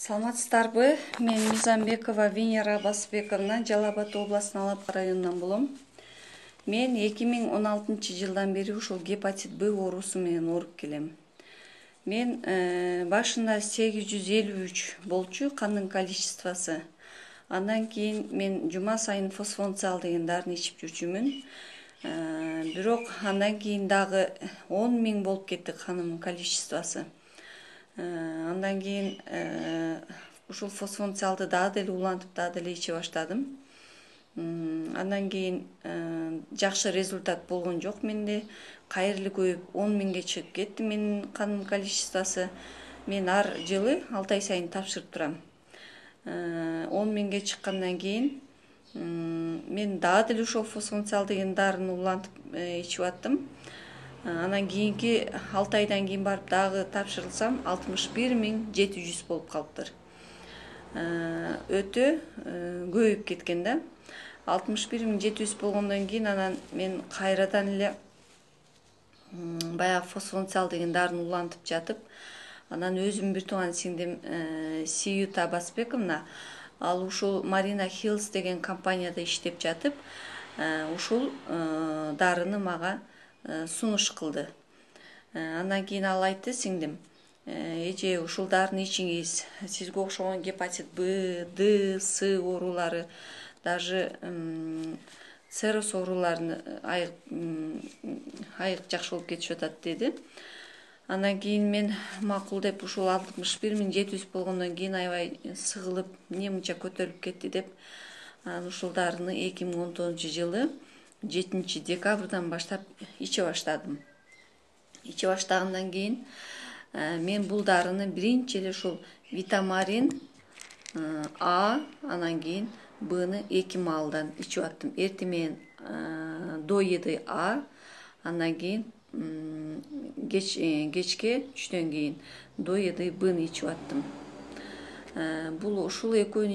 Саламатсыздарбы? Мен Мизамбекова Венера Басбековна, Жалал Абад областынын Алапка районунан болом. Мен 2016 жылдан бери ушул гепатит Б оорусу менен ооруп келем. Мен башында 853 болчу кандын количествосы. Андан кийин мен жума сайын фосфонциал деген дарыны ичип жүрчүмүн. Бирок андан кийин дагы 10.000 болуп кетти канымдын количествосы. Андан кийин ушул фосфонциалды дагы деле улантып дагы деле иче баштадым. Андан кийин жакшы результат болгон жок менде. Кайрылы көбүп 10.000ге чыгып кетти менин канымдын количествосы. Мен ар жылы 6 ай сайын тапшырып турам. 10.000ге чыккандан кийин мен дагы деле ошол фосфонциал деген дарыны улантып ичип аттым. Анан кийинки 6 айдан кийин барып дагы тапшырылсам 61.700 болуп калыптыр. Өтө көбүп кеткен да. 61.700 болгондон кийин анан мен кайрадан эле баягы фосфонциал деген дарыны улантып жатып, анан өзүм бир тууган сиңдим Сиюта Басбековна, ал ушул Marina Hills деген компанияда иштеп жатып, ушул дарыны мага сунуш кылды. Андан кийин ал айтты: сиңдим, эже ушул дарыны ичиңиз, сизге окшогон гепатит Б, Д, С оорулары, даже цирроз ооруларын айык жакшы болуп кетишип атат деди. Андан кийин мен макул деп ушул 61.700 болгондон кийин аябай сыгылып, эмне мынча көтөрүлүп кетти деп, ушул дарыны 2019 жылы 7 декабрдан баштап иче баштадым. Иче баштагандан кийин мен бул дарыны биринчи эле ушул Витамарин А, анан кийин Бны 2 маалдан ичип аттым. Эртең менен до еды А, андан кийин кечке түштөн кийин до еды Бны ичип аттым. Бул ушул экөөнү